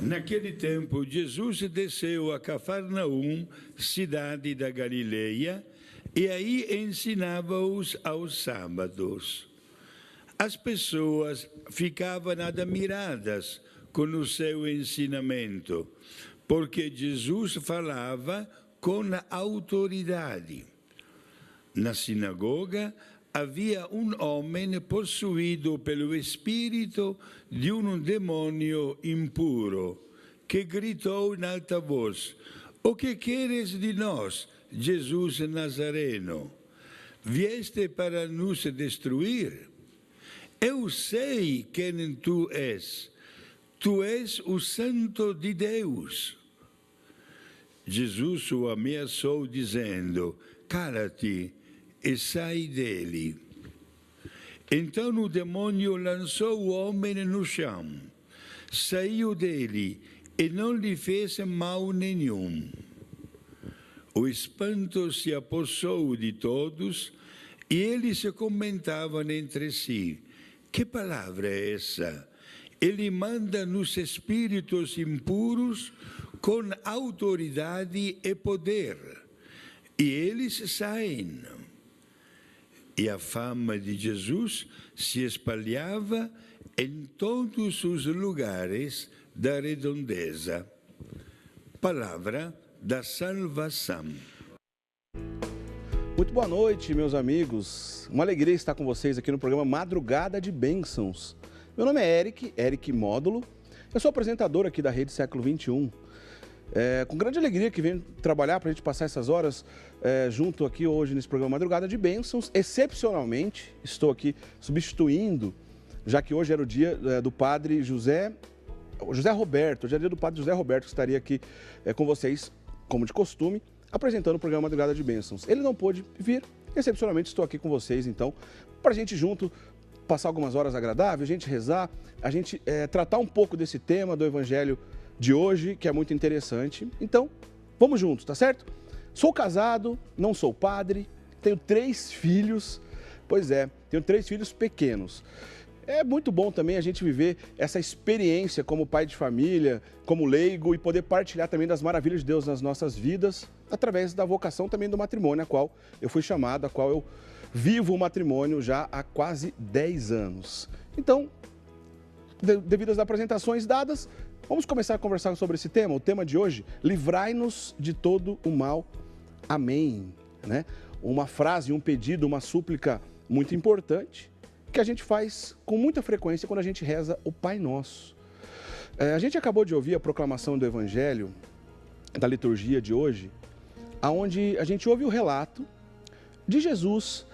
Naquele tempo, Jesus desceu a Cafarnaum, cidade da Galileia, e aí ensinava-os aos sábados. As pessoas ficavam admiradas com o seu ensinamento, porque Jesus falava com autoridade. Na sinagoga havia um homem possuído pelo espírito de um demônio impuro, que gritou em alta voz: "O que queres de nós, Jesus Nazareno? Vieste para nos destruir? Eu sei quem tu és. Tu és o Santo de Deus." Jesus o ameaçou, dizendo: "Cala-te e sai dele." Então o demônio lançou o homem no chão, saiu dele e não lhe fez mal nenhum. O espanto se apossou de todos e eles se comentavam entre si: "Que palavra é essa? Ele manda nos espíritos impuros com autoridade e poder, e eles saem." E a fama de Jesus se espalhava em todos os lugares da redondeza. Palavra da salvação. Muito boa noite, meus amigos. Uma alegria estar com vocês aqui no programa Madrugada de Bênçãos. Meu nome é Eric Módulo. Eu sou apresentador aqui da Rede Século XXI. Com grande alegria que venho trabalhar para a gente passar essas horas junto aqui hoje nesse programa Madrugada de Bênçãos. Excepcionalmente, estou aqui substituindo, já que hoje era o dia do padre José Roberto. Hoje é o dia do padre José Roberto, que estaria aqui com vocês, como de costume, apresentando o programa Madrugada de Bênçãos. Ele não pôde vir, excepcionalmente estou aqui com vocês, então, para a gente junto passar algumas horas agradáveis, a gente rezar, a gente tratar um pouco desse tema do Evangelho de hoje, que é muito interessante. Então, vamos juntos, tá certo? Sou casado, não sou padre, tenho 3 filhos, tenho 3 filhos pequenos. É muito bom também a gente viver essa experiência como pai de família, como leigo, e poder partilhar também das maravilhas de Deus nas nossas vidas, através da vocação também do matrimônio, a qual eu fui chamado, a qual eu vivo o matrimônio já há quase 10 anos. Então, devido às apresentações dadas, vamos começar a conversar sobre esse tema. O tema de hoje: livrai-nos de todo o mal. Amém. Uma frase, um pedido, uma súplica muito importante que a gente faz com muita frequência quando a gente reza o Pai Nosso. A gente acabou de ouvir a proclamação do Evangelho, da liturgia de hoje, onde a gente ouve o relato de Jesus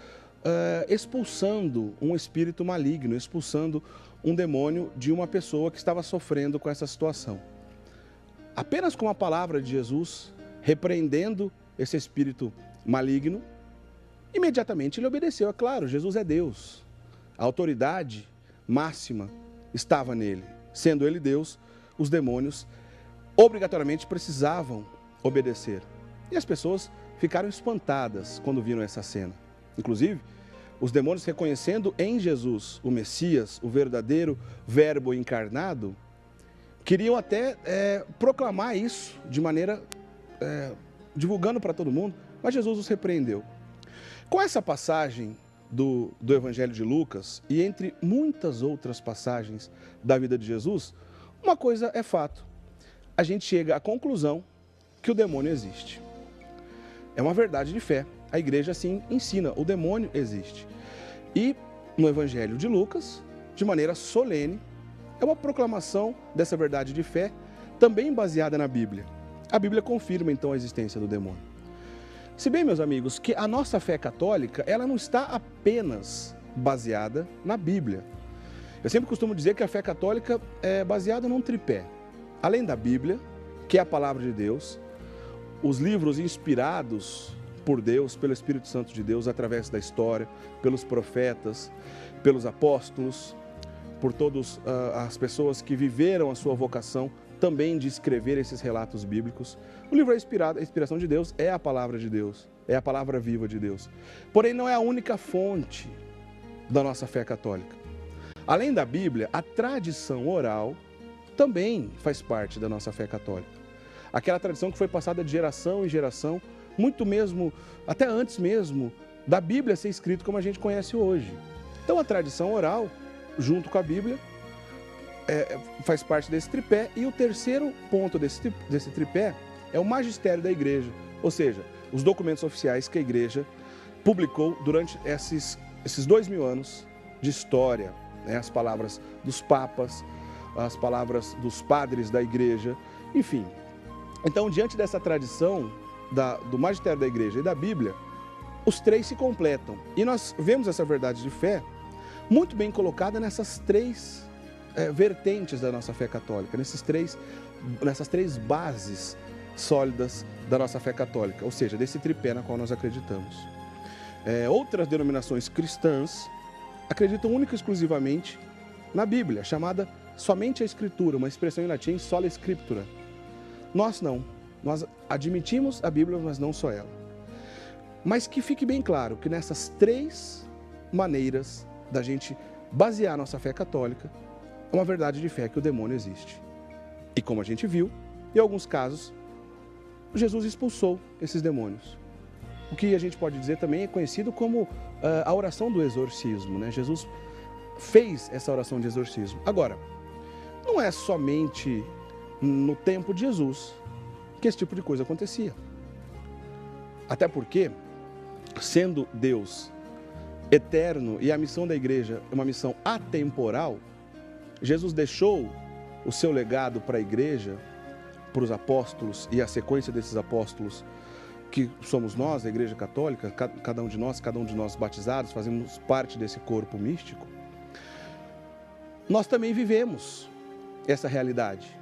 expulsando um espírito maligno, expulsando um demônio de uma pessoa que estava sofrendo com essa situação. Apenas com a palavra de Jesus, repreendendo esse espírito maligno, imediatamente ele obedeceu. É claro, Jesus é Deus. A autoridade máxima estava nele. Sendo ele Deus, os demônios obrigatoriamente precisavam obedecer. E as pessoas ficaram espantadas quando viram essa cena. Inclusive, os demônios, reconhecendo em Jesus o Messias, o verdadeiro Verbo encarnado, queriam até proclamar isso de maneira, divulgando para todo mundo, mas Jesus os repreendeu. Com essa passagem do Evangelho de Lucas, e entre muitas outras passagens da vida de Jesus, uma coisa é fato: a gente chega à conclusão que o demônio existe. É uma verdade de fé. A igreja assim ensina: o demônio existe. E no Evangelho de Lucas, de maneira solene, é uma proclamação dessa verdade de fé, também baseada na Bíblia. A Bíblia confirma então a existência do demônio. Se bem, meus amigos, que a nossa fé católica, ela não está apenas baseada na Bíblia. Eu sempre costumo dizer que a fé católica é baseada num tripé. Além da Bíblia, que é a palavra de Deus, os livros inspirados por Deus, pelo Espírito Santo de Deus, através da história, pelos profetas, pelos apóstolos, por todas as pessoas que viveram a sua vocação também de escrever esses relatos bíblicos. O livro é inspirado, a inspiração de Deus é a palavra de Deus, é a palavra viva de Deus. Porém, não é a única fonte da nossa fé católica. Além da Bíblia, a tradição oral também faz parte da nossa fé católica. Aquela tradição que foi passada de geração em geração, muito mesmo, até antes mesmo, da Bíblia ser escrita como a gente conhece hoje. Então a tradição oral, junto com a Bíblia, faz parte desse tripé. E o terceiro ponto desse tripé é o magistério da igreja, ou seja, os documentos oficiais que a igreja publicou durante esses 2000 anos de história, né? As palavras dos papas, as palavras dos padres da igreja, enfim. Então, diante dessa tradição do magistério da igreja e da Bíblia, os três se completam. E nós vemos essa verdade de fé muito bem colocada nessas três vertentes da nossa fé católica, nessas três bases sólidas da nossa fé católica, ou seja, desse tripé na qual nós acreditamos. Outras denominações cristãs acreditam única e exclusivamente na Bíblia, chamada somente a Escritura, uma expressão em latim, sola scriptura. Nós não, nós admitimos a Bíblia, mas não só ela. Mas que fique bem claro que nessas três maneiras da gente basear nossa fé católica, é uma verdade de fé que o demônio existe. E como a gente viu, em alguns casos, Jesus expulsou esses demônios. O que a gente pode dizer também é conhecido como a oração do exorcismo, né? Jesus fez essa oração de exorcismo. Agora, não é somente no tempo de Jesus que esse tipo de coisa acontecia. Até porque, sendo Deus eterno e a missão da igreja é uma missão atemporal, Jesus deixou o seu legado para a igreja, para os apóstolos e a sequência desses apóstolos, que somos nós, a Igreja Católica, cada um de nós batizados, fazemos parte desse corpo místico. Nós também vivemos essa realidade.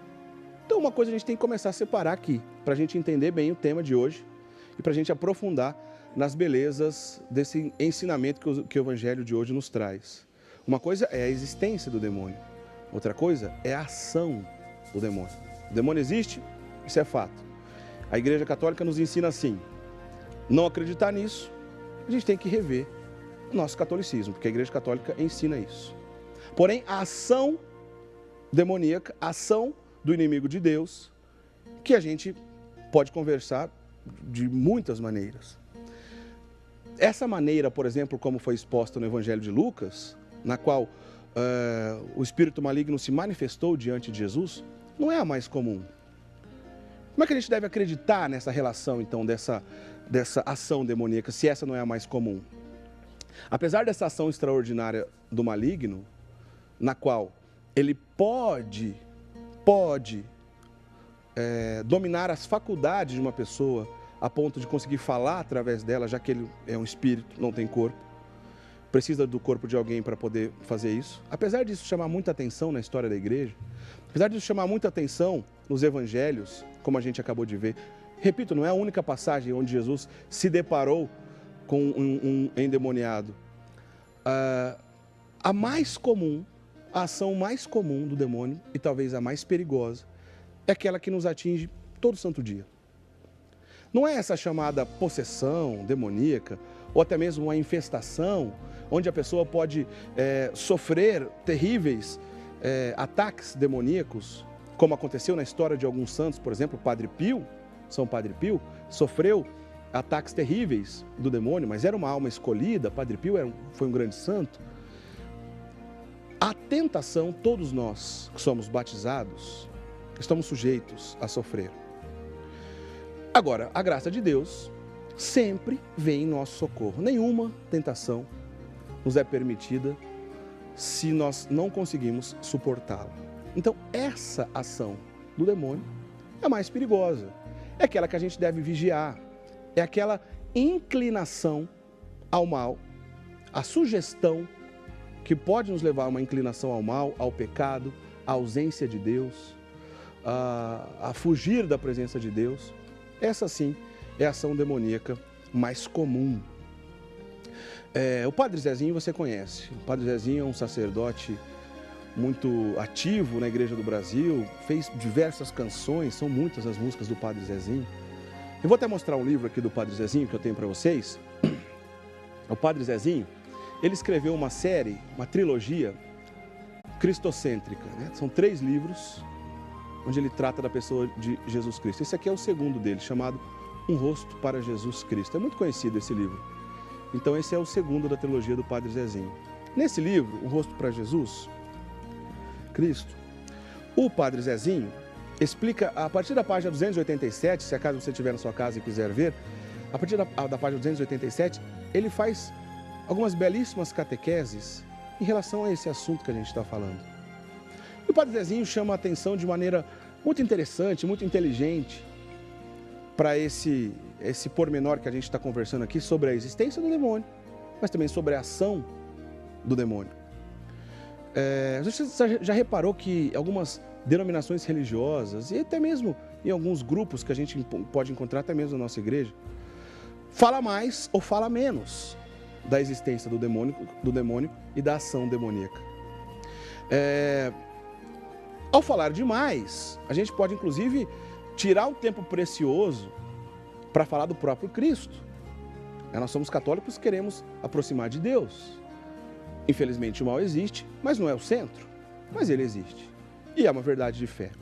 Então, uma coisa a gente tem que começar a separar aqui, para a gente entender bem o tema de hoje e para a gente aprofundar nas belezas desse ensinamento que o Evangelho de hoje nos traz. Uma coisa é a existência do demônio, outra coisa é a ação do demônio. O demônio existe, isso é fato. A Igreja Católica nos ensina assim: não acreditar nisso, a gente tem que rever o nosso catolicismo, porque a Igreja Católica ensina isso. Porém, a ação demoníaca, a ação do inimigo de Deus, que a gente pode conversar de muitas maneiras. Essa maneira, por exemplo, como foi exposta no Evangelho de Lucas, na qual o espírito maligno se manifestou diante de Jesus, não é a mais comum. Como é que a gente deve acreditar nessa relação, então, dessa ação demoníaca, se essa não é a mais comum? Apesar dessa ação extraordinária do maligno, na qual ele pode dominar as faculdades de uma pessoa a ponto de conseguir falar através dela, já que ele é um espírito, não tem corpo, precisa do corpo de alguém para poder fazer isso. Apesar disso chamar muita atenção na história da igreja, apesar disso chamar muita atenção nos evangelhos, como a gente acabou de ver, repito, não é a única passagem onde Jesus se deparou com um endemoniado. A mais comum, a ação mais comum do demônio, e talvez a mais perigosa, é aquela que nos atinge todo santo dia. Não é essa chamada possessão demoníaca, ou até mesmo uma infestação, onde a pessoa pode sofrer terríveis ataques demoníacos, como aconteceu na história de alguns santos, por exemplo, Padre Pio, São Padre Pio, sofreu ataques terríveis do demônio, mas era uma alma escolhida. Padre Pio foi um grande santo. A tentação, todos nós que somos batizados, estamos sujeitos a sofrer. Agora, a graça de Deus sempre vem em nosso socorro. Nenhuma tentação nos é permitida se nós não conseguimos suportá-la. Então, essa ação do demônio é a mais perigosa. É aquela que a gente deve vigiar. É aquela inclinação ao mal, a sugestão que pode nos levar a uma inclinação ao mal, ao pecado, à ausência de Deus, a fugir da presença de Deus. Essa sim é a ação demoníaca mais comum. O Padre Zezinho você conhece. O Padre Zezinho é um sacerdote muito ativo na Igreja do Brasil, fez diversas canções, são muitas as músicas do Padre Zezinho. Eu vou até mostrar um livro aqui do Padre Zezinho que eu tenho para vocês. O Padre Zezinho, ele escreveu uma série, uma trilogia cristocêntrica, né? São 3 livros onde ele trata da pessoa de Jesus Cristo. Esse aqui é o segundo dele, chamado Um Rosto para Jesus Cristo. É muito conhecido esse livro. Então esse é o segundo da trilogia do Padre Zezinho. Nesse livro, Um Rosto para Jesus Cristo, o Padre Zezinho explica, a partir da página 287, se acaso você estiver na sua casa e quiser ver, a partir da página 287, ele faz algumas belíssimas catequeses em relação a esse assunto que a gente está falando. E o Padre Zezinho chama a atenção de maneira muito interessante, muito inteligente, para esse pormenor que a gente está conversando aqui sobre a existência do demônio, mas também sobre a ação do demônio. Você já reparou que algumas denominações religiosas, e até mesmo em alguns grupos que a gente pode encontrar até mesmo na nossa igreja, fala mais ou fala menos da existência do demônio e da ação demoníaca. Ao falar demais, a gente pode inclusive tirar um tempo precioso para falar do próprio Cristo. Nós somos católicos e queremos aproximar de Deus. Infelizmente o mal existe, mas não é o centro, mas ele existe. E é uma verdade de fé.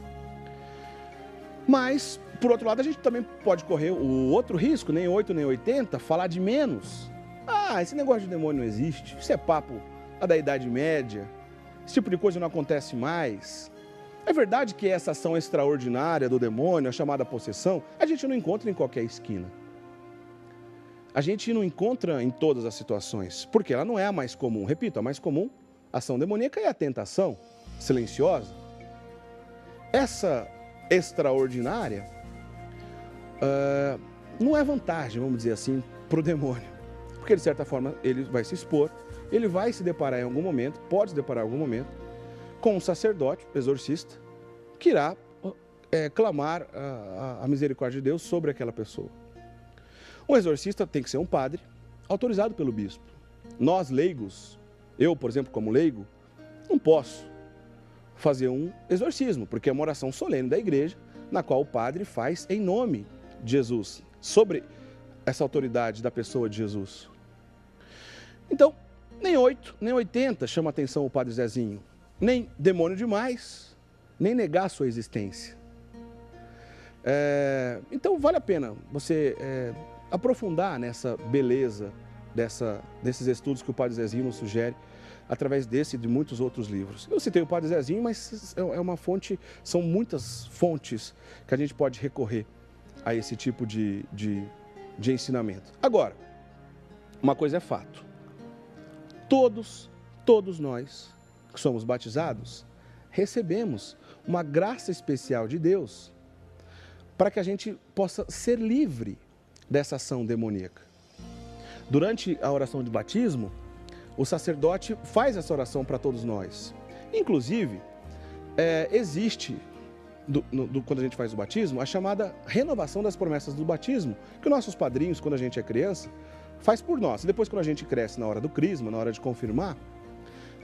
Mas, por outro lado, a gente também pode correr o outro risco, nem 8 nem 80, falar de menos. Esse negócio de demônio não existe, isso é papo lá da Idade Média, esse tipo de coisa não acontece mais. É verdade que essa ação extraordinária do demônio, a chamada possessão, a gente não encontra em qualquer esquina. A gente não encontra em todas as situações, porque ela não é a mais comum. Repito, a mais comum ação demoníaca é a tentação silenciosa. Essa extraordinária não é vantagem, vamos dizer assim, para o demônio. Porque, de certa forma, ele vai se expor, ele vai se deparar em algum momento, pode se deparar em algum momento, com um sacerdote, exorcista, que irá clamar a misericórdia de Deus sobre aquela pessoa. Um exorcista tem que ser um padre, autorizado pelo bispo. Nós, leigos, eu, por exemplo, como leigo, não posso fazer um exorcismo, porque é uma oração solene da igreja, na qual o padre faz em nome de Jesus, sobre essa autoridade da pessoa de Jesus. Então, nem 8, nem 80 chama a atenção o Padre Zezinho, nem demônio demais, nem negar a sua existência. Então, vale a pena você aprofundar nessa beleza desses estudos que o Padre Zezinho nos sugere, através desse e de muitos outros livros. Eu citei o Padre Zezinho, mas é uma fonte, são muitas fontes que a gente pode recorrer a esse tipo de ensinamento. Agora, uma coisa é fato. Todos nós que somos batizados, recebemos uma graça especial de Deus para que a gente possa ser livre dessa ação demoníaca. Durante a oração de batismo, o sacerdote faz essa oração para todos nós. Inclusive, existe, quando a gente faz o batismo, a chamada renovação das promessas do batismo, que nossos padrinhos, quando a gente é criança, faz por nós. E depois, quando a gente cresce na hora do crisma, na hora de confirmar,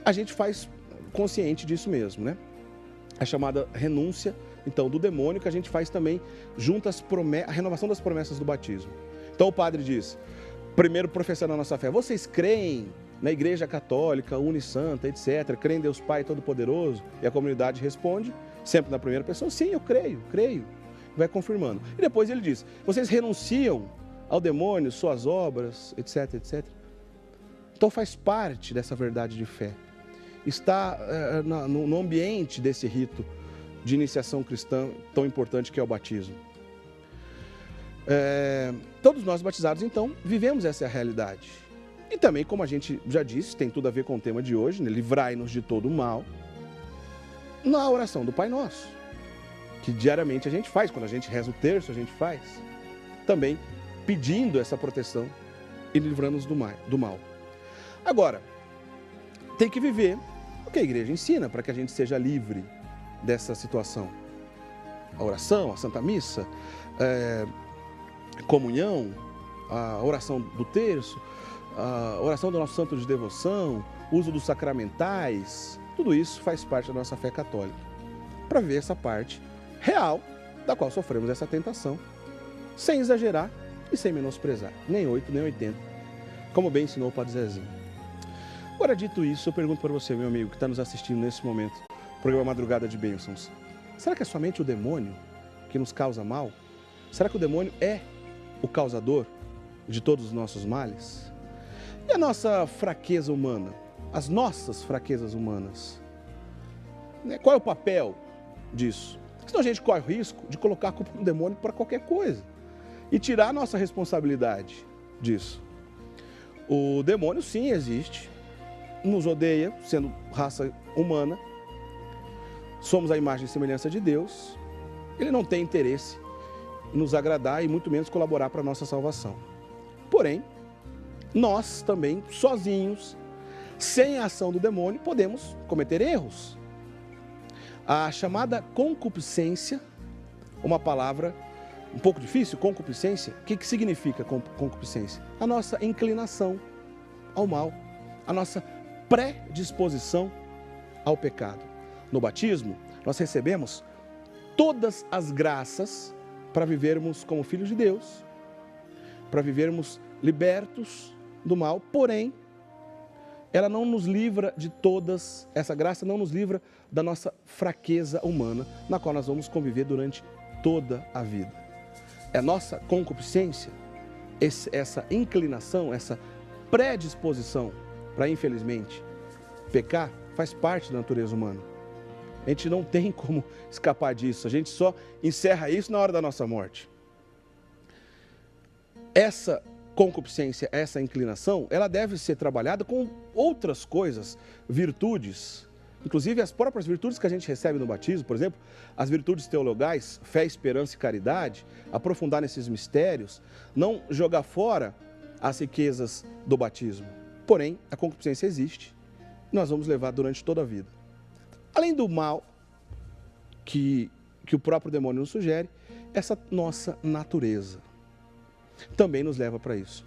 a gente faz consciente disso mesmo, né? A chamada renúncia, então, do demônio, que a gente faz também junto a renovação das promessas do batismo. Então, o padre diz, primeiro professando a nossa fé, vocês creem na Igreja Católica, Unissanta, etc., creem em Deus Pai Todo-Poderoso? E a comunidade responde, sempre na primeira pessoa, sim, eu creio. Vai confirmando. E depois ele diz, vocês renunciam ao demônio, suas obras, etc, etc. Então faz parte dessa verdade de fé. Está no ambiente desse rito de iniciação cristã tão importante que é o batismo. Todos nós batizados, então, vivemos essa realidade. E também, como a gente já disse, tem tudo a ver com o tema de hoje, né? Livrai-nos de todo o mal, na oração do Pai Nosso, que diariamente a gente faz, quando a gente reza o terço, a gente faz, também pedindo essa proteção e livrando-nos do mal. Agora, tem que viver o que a igreja ensina para que a gente seja livre dessa situação. A oração, a Santa Missa, comunhão, a oração do terço, a oração do nosso santo de devoção, uso dos sacramentais, tudo isso faz parte da nossa fé católica. Para ver essa parte real da qual sofremos essa tentação, sem exagerar e sem menosprezar, nem 8, nem 80, como bem ensinou o Padre Zezinho. Agora, dito isso, eu pergunto para você, meu amigo, que está nos assistindo nesse momento, programa Madrugada de Bênçãos. será que é somente o demônio que nos causa mal? Será que o demônio é o causador de todos os nossos males? E a nossa fraqueza humana? As nossas fraquezas humanas? Qual é o papel disso? Senão a gente corre o risco de colocar a culpa no demônio para qualquer coisa e tirar a nossa responsabilidade disso. O demônio sim existe, nos odeia, sendo raça humana, somos a imagem e semelhança de Deus, ele não tem interesse em nos agradar e muito menos colaborar para a nossa salvação. Porém, nós também, sozinhos, sem a ação do demônio, podemos cometer erros. A chamada concupiscência, uma palavra um pouco difícil, concupiscência, o que significa concupiscência? A nossa inclinação ao mal, a nossa predisposição ao pecado. No batismo, nós recebemos todas as graças para vivermos como filhos de Deus, para vivermos libertos do mal, porém, ela não nos livra de todas, essa graça não nos livra da nossa fraqueza humana, na qual nós vamos conviver durante toda a vida. É nossa concupiscência, essa inclinação, essa predisposição para, infelizmente, pecar, faz parte da natureza humana. A gente não tem como escapar disso, a gente só encerra isso na hora da nossa morte. Essa concupiscência, essa inclinação, ela deve ser trabalhada com outras coisas, virtudes, inclusive as próprias virtudes que a gente recebe no batismo, por exemplo, as virtudes teologais, fé, esperança e caridade, aprofundar nesses mistérios, não jogar fora as riquezas do batismo. Porém, a concupiscência existe, e nós vamos levar durante toda a vida. Além do mal que o próprio demônio nos sugere, essa nossa natureza também nos leva para isso.